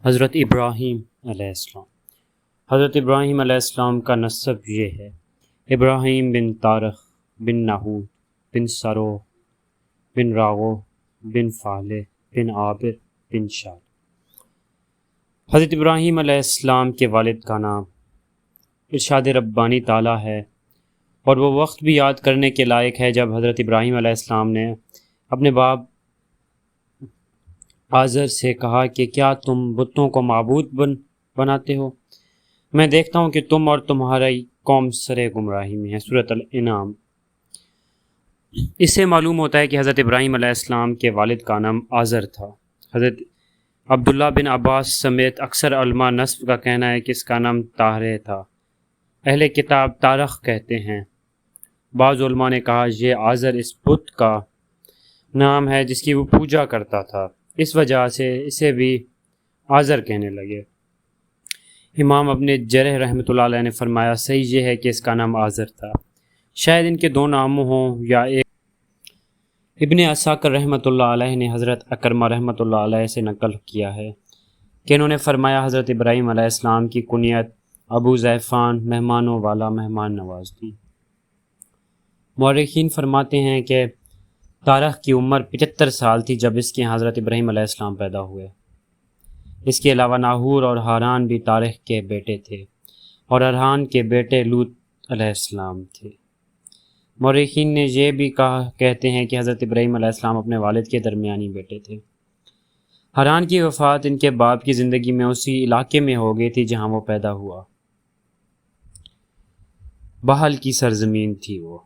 حضرت ابراہیم علیہ السلام۔ حضرت ابراہیم علیہ السلام کا نسب یہ ہے: ابراہیم بن طارخ بن ناہود بن سرو بن راغو بن فالح بن عابر بن شاد۔ حضرت ابراہیم علیہ السلام کے والد کا نام ارشاد ربانی تعالیٰ ہے، اور وہ وقت بھی یاد کرنے کے لائق ہے جب حضرت ابراہیم علیہ السلام نے اپنے باپ آزر سے کہا کہ کیا تم بتوں کو معبود بناتے ہو؟ میں دیکھتا ہوں کہ تم اور تمہاری قوم سرے گمراہی میں ہے۔ سورۃ الانعام۔ اس سے معلوم ہوتا ہے کہ حضرت ابراہیم علیہ السلام کے والد کا نام آزر تھا۔ حضرت عبداللہ بن عباس سمیت اکثر علماء نسب کا کہنا ہے کہ اس کا نام طاہر تھا۔ اہل کتاب طارخ کہتے ہیں۔ بعض علماء نے کہا یہ آزر اس بت کا نام ہے جس کی وہ پوجا کرتا تھا، اس وجہ سے اسے بھی آزر کہنے لگے۔ امام ابن جرح رحمۃ اللہ علیہ نے فرمایا صحیح یہ ہے کہ اس کا نام آزر تھا، شاید ان کے دو ناموں ہوں یا ایک۔ ابن عساکر رحمۃ اللہ علیہ نے حضرت اکرمہ رحمۃ اللہ علیہ سے نقل کیا ہے کہ انہوں نے فرمایا حضرت ابراہیم علیہ السلام کی کنیت ابو زیفان مہمانوں والا مہمان نواز تھی۔ مورخین فرماتے ہیں کہ طارخ کی عمر 75 سال تھی جب اس کے حضرت ابراہیم علیہ السلام پیدا ہوئے۔ اس کے علاوہ ناہور اور ہاران بھی طارخ کے بیٹے تھے، اور ہاران کے بیٹے لوط علیہ السلام تھے۔ مورخین نے یہ بھی کہتے ہیں کہ حضرت ابراہیم علیہ السلام اپنے والد کے درمیانی بیٹے تھے۔ ہاران کی وفات ان کے باپ کی زندگی میں اسی علاقے میں ہو گئی تھی جہاں وہ پیدا ہوا۔ بحل کی سرزمین تھی وہ۔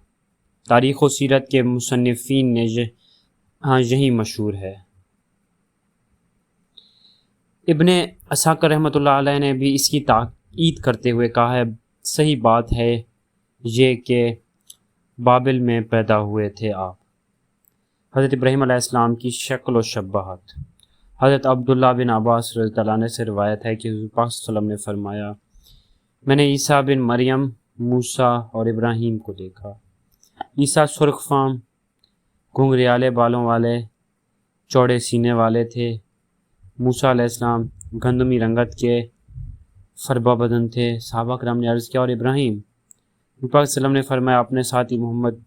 تاریخ و سیرت کے مصنفین نے یہی مشہور ہے۔ ابن عساکر رحمۃ اللہ علیہ نے بھی اس کی تائید کرتے ہوئے کہا ہے صحیح بات ہے یہ کہ بابل میں پیدا ہوئے تھے آپ۔ حضرت ابراہیم علیہ السلام کی شکل و شباہت۔ حضرت عبداللہ بن عباس رضی اللہ عنہ سے روایت ہے کہ حضور پاک صلی اللہ علیہ وسلم نے فرمایا میں نے عیسیٰ بن مریم، موسیٰ اور ابراہیم کو دیکھا۔ عیسیٰ سرخ فام، گھنگریالے بالوں والے، چوڑے سینے والے تھے۔ موسیٰ علیہ السلام گندمی رنگت کے، فربا بدن تھے۔ صحابہ کرام نے عرض کیا اور ابراہیم؟ نبی پاک صلی اللہ علیہ وسلم نے فرمایا اپنے ساتھی محمد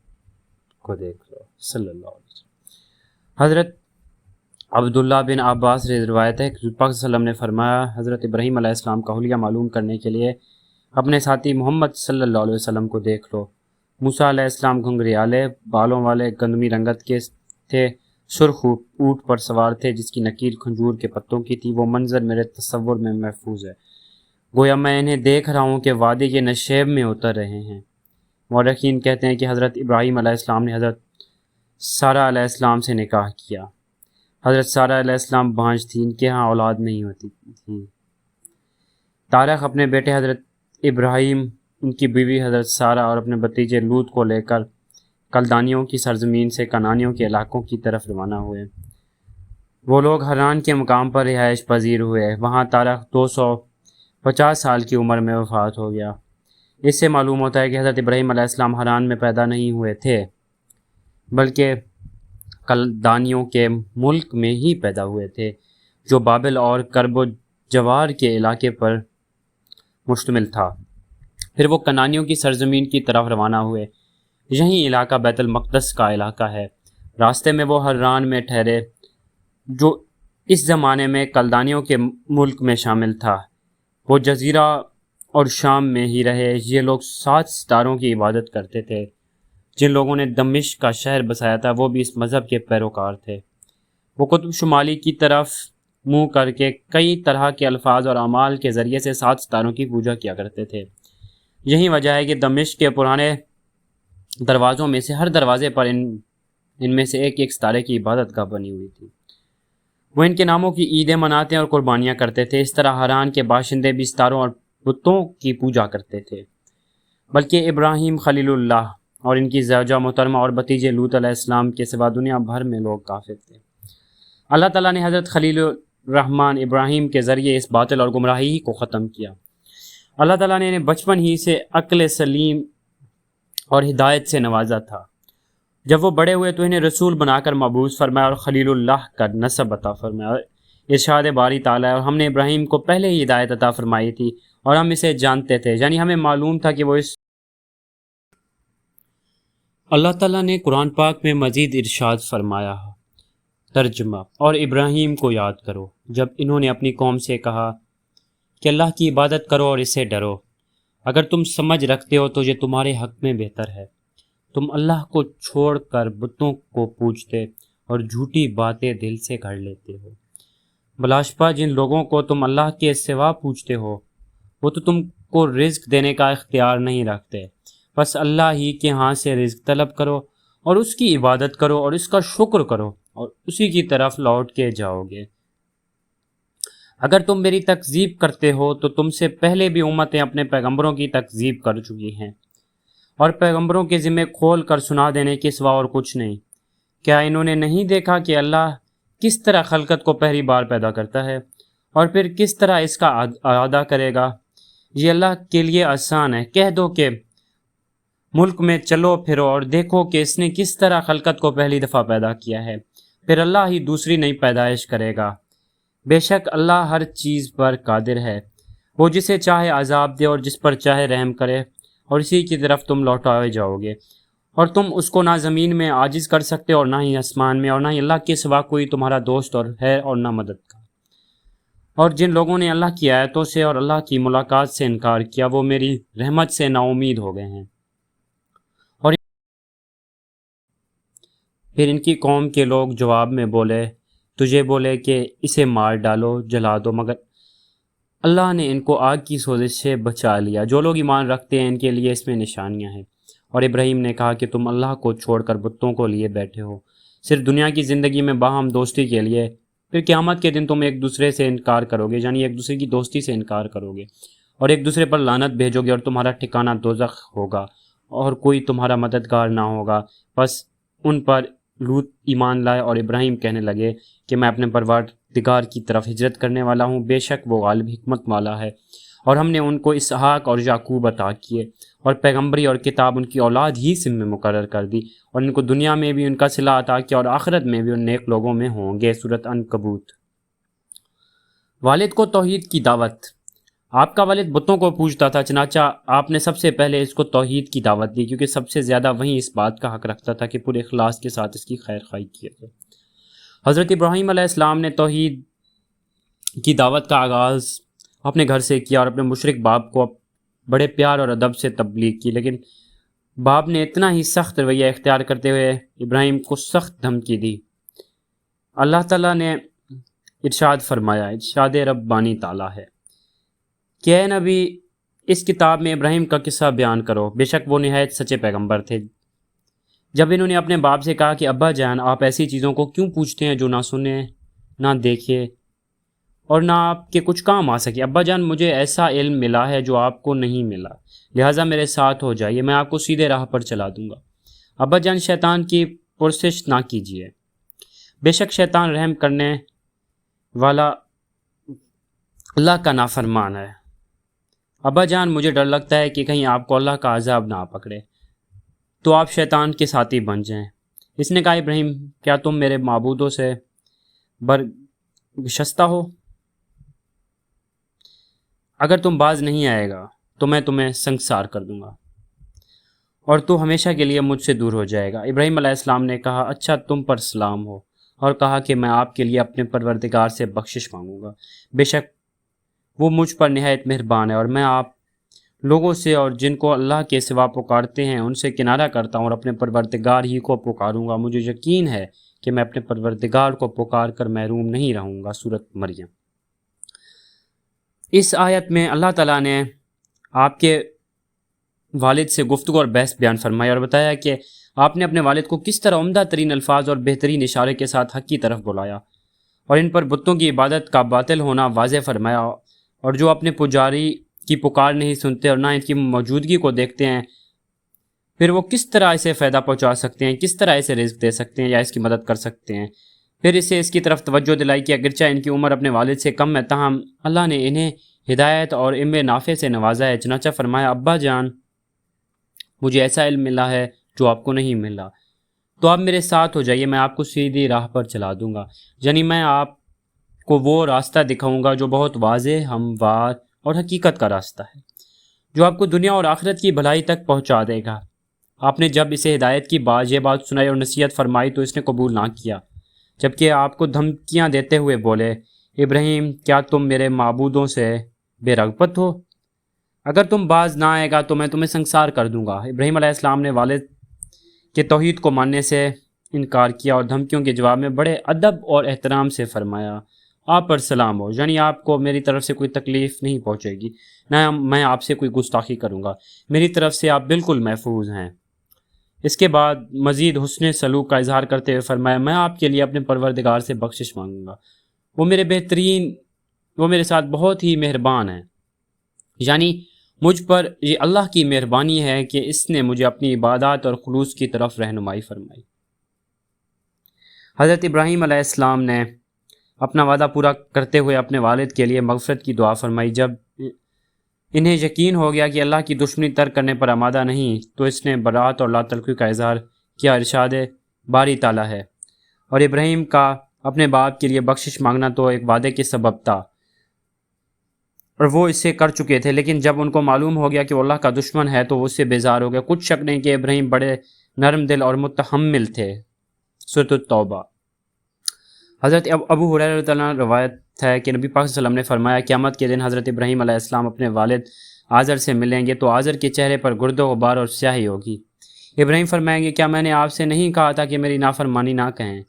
کو دیکھ لو صلی اللہ علیہ وسلم۔ حضرت عبداللہ بن عباس سے روایت ہے کہ نبی پاک صلی اللہ علیہ وسلم نے فرمایا حضرت ابراہیم علیہ السلام کا حلیہ معلوم کرنے کے لیے اپنے ساتھی محمد صلی اللہ علیہ وسلم کو دیکھ لو۔ موسیٰ علیہ السلام گھنگریالے بالوں والے، گندمی رنگت کے تھے، سرخ اونٹ پر سوار تھے جس کی نکیر کھجور کے پتوں کی تھی۔ وہ منظر میرے تصور میں محفوظ ہے، گویا میں انہیں دیکھ رہا ہوں کہ وادی کے نشیب میں اتر رہے ہیں۔ مورخین کہتے ہیں کہ حضرت ابراہیم علیہ السلام نے حضرت سارہ علیہ السلام سے نکاح کیا۔ حضرت سارہ علیہ السلام بانجھ تھی، ان کے ہاں اولاد نہیں ہوتی تھی۔ طارخ اپنے بیٹے حضرت ابراہیم، ان کی بیوی حضرت سارہ اور اپنے بھتیجے لوط کو لے کر کلدانیوں کی سرزمین سے کنانیوں کے علاقوں کی طرف روانہ ہوئے۔ وہ لوگ ہران کے مقام پر رہائش پذیر ہوئے۔ وہاں طارخ 250 سال کی عمر میں وفات ہو گیا۔ اس سے معلوم ہوتا ہے کہ حضرت ابراہیم علیہ السلام ہران میں پیدا نہیں ہوئے تھے بلکہ کلدانیوں کے ملک میں ہی پیدا ہوئے تھے جو بابل اور کرب و جوار کے علاقے پر مشتمل تھا۔ پھر وہ کنانیوں کی سرزمین کی طرف روانہ ہوئے۔ یہی علاقہ بیت المقدس کا علاقہ ہے۔ راستے میں وہ ہران میں ٹھہرے جو اس زمانے میں کلدانیوں کے ملک میں شامل تھا۔ وہ جزیرہ اور شام میں ہی رہے۔ یہ لوگ 7 ستاروں کی عبادت کرتے تھے۔ جن لوگوں نے دمشق کا شہر بسایا تھا وہ بھی اس مذہب کے پیروکار تھے۔ وہ قطب شمالی کی طرف منہ کر کے کئی طرح کے الفاظ اور اعمال کے ذریعے سے 7 ستاروں کی پوجا کیا کرتے تھے۔ یہی وجہ ہے کہ دمشق کے پرانے دروازوں میں سے ہر دروازے پر ان میں سے ایک ستارے کی عبادت گاہ بنی ہوئی تھی۔ وہ ان کے ناموں کی عیدیں مناتے اور قربانیاں کرتے تھے۔ اس طرح ہران کے باشندے بھی ستاروں اور بتوں کی پوجا کرتے تھے۔ بلکہ ابراہیم خلیل اللہ اور ان کی زوجہ محترمہ اور بھتیجے لوط علیہ السلام کے سوا دنیا بھر میں لوگ کافر تھے۔ اللہ تعالیٰ نے حضرت خلیل الرحمن ابراہیم کے ذریعے اس باطل اور گمراہی کو ختم کیا۔ اللہ تعالیٰ نے انہیں بچپن ہی سے عقل سلیم اور ہدایت سے نوازا تھا۔ جب وہ بڑے ہوئے تو انہیں رسول بنا کر مبعوث فرمایا اور خلیل اللہ کا نسب عطا فرمایا۔ ارشاد باری تعالیٰ اور ہم نے ابراہیم کو پہلے ہی ہدایت عطا فرمائی تھی اور ہم اسے جانتے تھے، یعنی ہمیں معلوم تھا کہ وہ اس اللہ تعالیٰ نے قرآن پاک میں مزید ارشاد فرمایا ہے۔ ترجمہ: اور ابراہیم کو یاد کرو جب انہوں نے اپنی قوم سے کہا کہ اللہ کی عبادت کرو اور اسے ڈرو، اگر تم سمجھ رکھتے ہو تو یہ تمہارے حق میں بہتر ہے۔ تم اللہ کو چھوڑ کر بتوں کو پوجتے اور جھوٹی باتیں دل سے گھڑ لیتے ہو۔ بلاشبہ جن لوگوں کو تم اللہ کے سوا پوجتے ہو وہ تو تم کو رزق دینے کا اختیار نہیں رکھتے، بس اللہ ہی کے ہاں سے رزق طلب کرو اور اس کی عبادت کرو اور اس کا شکر کرو اور اسی کی طرف لوٹ کے جاؤ گے۔ اگر تم میری تکذیب کرتے ہو تو تم سے پہلے بھی امتیں اپنے پیغمبروں کی تکذیب کر چکی ہیں، اور پیغمبروں کے ذمے کھول کر سنا دینے کے سوا اور کچھ نہیں۔ کیا انہوں نے نہیں دیکھا کہ اللہ کس طرح خلقت کو پہلی بار پیدا کرتا ہے اور پھر کس طرح اس کا اعادہ کرے گا؟ یہ اللہ کے لیے آسان ہے۔ کہہ دو کہ ملک میں چلو پھرو اور دیکھو کہ اس نے کس طرح خلقت کو پہلی دفعہ پیدا کیا ہے، پھر اللہ ہی دوسری نئی پیدائش کرے گا۔ بے شک اللہ ہر چیز پر قادر ہے، وہ جسے چاہے عذاب دے اور جس پر چاہے رحم کرے، اور اسی کی طرف تم لوٹائے جاؤ گے۔ اور تم اس کو نہ زمین میں عاجز کر سکتے اور نہ ہی آسمان میں، اور نہ ہی اللہ کے سوا کوئی تمہارا دوست اور ہے اور نہ مددگار۔ اور جن لوگوں نے اللہ کی آیتوں سے اور اللہ کی ملاقات سے انکار کیا وہ میری رحمت سے نا امید ہو گئے ہیں۔ اور پھر ان کی قوم کے لوگ جواب میں تجھے بولے کہ اسے مار ڈالو، جلا دو، مگر اللہ نے ان کو آگ کی سوزش سے بچا لیا۔ جو لوگ ایمان رکھتے ہیں ان کے لیے اس میں نشانیاں ہیں۔ اور ابراہیم نے کہا کہ تم اللہ کو چھوڑ کر بتوں کو لیے بیٹھے ہو صرف دنیا کی زندگی میں باہم دوستی کے لیے، پھر قیامت کے دن تم ایک دوسرے سے انکار کرو گے، یعنی ایک دوسرے کی دوستی سے انکار کرو گے اور ایک دوسرے پر لعنت بھیجو گے، اور تمہارا ٹھکانہ دوزخ ہوگا اور کوئی تمہارا مددگار نہ ہوگا۔ بس ان پر لوط ایمان لائے اور ابراہیم کہنے لگے کہ میں اپنے پروردگار کی طرف ہجرت کرنے والا ہوں، بے شک وہ غالب حکمت والا ہے۔ اور ہم نے ان کو اسحاق اور یعقوب عطا کیے اور پیغمبری اور کتاب ان کی اولاد ہی سے میں مقرر کر دی، اور ان کو دنیا میں بھی ان کا صلہ عطا کیا اور آخرت میں بھی ان نیک لوگوں میں ہوں گے۔ سورۃ عنکبوت۔ والد کو توحید کی دعوت۔ آپ کا والد بتوں کو پوجتا تھا، چنانچہ آپ نے سب سے پہلے اس کو توحید کی دعوت دی، کیونکہ سب سے زیادہ وہی اس بات کا حق رکھتا تھا کہ پورے اخلاص کے ساتھ اس کی خیر خواہی کیا جائے۔ حضرت ابراہیم علیہ السلام نے توحید کی دعوت کا آغاز اپنے گھر سے کیا اور اپنے مشرک باپ کو بڑے پیار اور ادب سے تبلیغ کی، لیکن باپ نے اتنا ہی سخت رویہ اختیار کرتے ہوئے ابراہیم کو سخت دھمکی دی۔ اللہ تعالیٰ نے ارشاد فرمایا، ارشاد ربانی تعالیٰ ہے کہ اے نبی اس کتاب میں ابراہیم کا قصہ بیان کرو، بے شک وہ نہایت سچے پیغمبر تھے۔ جب انہوں نے اپنے باپ سے کہا کہ ابا جان آپ ایسی چیزوں کو کیوں پوچھتے ہیں جو نہ سنیں نہ دیکھے اور نہ آپ کے کچھ کام آ سکے؟ ابا جان مجھے ایسا علم ملا ہے جو آپ کو نہیں ملا، لہٰذا میرے ساتھ ہو جائیے، میں آپ کو سیدھے راہ پر چلا دوں گا۔ ابا جان شیطان کی پرسش نہ کیجیے، بے شک شیطان رحم کرنے والا اللہ کا نافرمان ہے۔ ابا جان مجھے ڈر لگتا ہے کہ کہیں آپ کو اللہ کا عذاب نہ پکڑے تو آپ شیطان کے ساتھی بن جائیں۔ اس نے کہا ابراہیم کیا تم میرے معبودوں سے برگشتہ ہو؟ اگر تم باز نہیں آئے گا تو میں تمہیں سنگسار کر دوں گا اور تو ہمیشہ کے لیے مجھ سے دور ہو جائے گا۔ ابراہیم علیہ السلام نے کہا اچھا تم پر سلام ہو، اور کہا کہ میں آپ کے لیے اپنے پروردگار سے بخشش مانگوں گا، بے شک وہ مجھ پر نہایت مہربان ہے، اور میں آپ لوگوں سے اور جن کو اللہ کے سوا پکارتے ہیں ان سے کنارہ کرتا ہوں اور اپنے پروردگار ہی کو پکاروں گا۔ مجھے یقین ہے کہ میں اپنے پروردگار کو پکار کر محروم نہیں رہوں گا۔ سورۃ مریم۔ اس آیت میں اللہ تعالیٰ نے آپ کے والد سے گفتگو اور بحث بیان فرمائی اور بتایا کہ آپ نے اپنے والد کو کس طرح عمدہ ترین الفاظ اور بہترین اشارے کے ساتھ حق کی طرف بلایا اور ان پر بتوں کی عبادت کا باطل ہونا واضح فرمایا، اور جو اپنے پجاری کی پکار نہیں سنتے اور نہ ان کی موجودگی کو دیکھتے ہیں، پھر وہ کس طرح اسے فائدہ پہنچا سکتے ہیں، کس طرح اسے رزق دے سکتے ہیں یا اس کی مدد کر سکتے ہیں۔ پھر اسے اس کی طرف توجہ دلائی کہ اگرچہ ان کی عمر اپنے والد سے کم ہے، تاہم اللہ نے انہیں ہدایت اور علم نافع سے نوازا ہے۔ چنانچہ فرمایا ابا جان مجھے ایسا علم ملا ہے جو آپ کو نہیں ملا، تو آپ میرے ساتھ ہو جائیے، میں آپ کو سیدھی راہ پر چلا دوں گا، یعنی میں آپ کو وہ راستہ دکھاؤں گا جو بہت واضح، ہموار اور حقیقت کا راستہ ہے، جو آپ کو دنیا اور آخرت کی بھلائی تک پہنچا دے گا۔ آپ نے جب اسے ہدایت کی یہ بات سنائی اور نصیحت فرمائی تو اس نے قبول نہ کیا، جبکہ آپ کو دھمکیاں دیتے ہوئے بولے، ابراہیم کیا تم میرے معبودوں سے بے رغبت ہو؟ اگر تم باز نہ آئے گا تو میں تمہیں سنسار کر دوں گا۔ ابراہیم علیہ السلام نے والد کے توحید کو ماننے سے انکار کیا اور دھمکیوں کے جواب میں بڑے ادب اور احترام سے فرمایا، آپ پر سلام ہو، یعنی آپ کو میری طرف سے کوئی تکلیف نہیں پہنچے گی، نہ میں آپ سے کوئی گستاخی کروں گا، میری طرف سے آپ بالکل محفوظ ہیں۔ اس کے بعد مزید حسن سلوک کا اظہار کرتے ہوئے فرمایا، میں آپ کے لیے اپنے پروردگار سے بخشش مانگوں گا، وہ میرے ساتھ بہت ہی مہربان ہیں، یعنی مجھ پر یہ اللہ کی مہربانی ہے کہ اس نے مجھے اپنی عبادات اور خلوص کی طرف رہنمائی فرمائی۔ حضرت ابراہیم علیہ السلام نے اپنا وعدہ پورا کرتے ہوئے اپنے والد کے لیے مغفرت کی دعا فرمائی۔ جب انہیں یقین ہو گیا کہ اللہ کی دشمنی ترک کرنے پر آمادہ نہیں تو اس نے برات اور لا تلقی کا اظہار کیا۔ ارشاد باری تعالیٰ ہے، اور ابراہیم کا اپنے باپ کے لیے بخشش مانگنا تو ایک وعدے کے سبب تھا اور وہ اسے کر چکے تھے، لیکن جب ان کو معلوم ہو گیا کہ وہ اللہ کا دشمن ہے تو وہ اس سے بیزار ہو گئے۔ کچھ شک نہیں کہ ابراہیم بڑے نرم دل اور متحمل تھے۔ سورۃ التوبہ۔ حضرت ابو ہریرہ رضی اللہ عنہ روایت ہے کہ نبی پاک صلی اللہ علیہ وسلم نے فرمایا، قیامت کے دن حضرت ابراہیم علیہ السلام اپنے والد آزر سے ملیں گے تو آزر کے چہرے پر گرد و غبار اور سیاہی ہوگی۔ ابراہیم فرمائیں گے، کیا میں نے آپ سے نہیں کہا تھا کہ میری نافرمانی نہ کہیں؟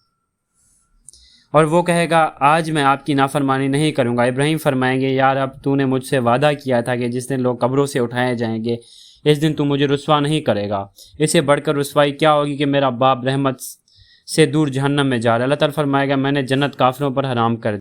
اور وہ کہے گا، آج میں آپ کی نافرمانی نہیں کروں گا۔ ابراہیم فرمائیں گے، یا رب تو نے مجھ سے وعدہ کیا تھا کہ جس دن لوگ قبروں سے اٹھائے جائیں گے اس دن تو مجھے رسوا نہیں کرے گا۔ اس سے بڑھ کر رسوائی کیا ہوگی کہ میرا باپ رحمت سے دور جہنم میں جا رہا ہے۔ اللہ تعالیٰ فرمائے گا، میں نے جنت کافروں پر حرام کر دی۔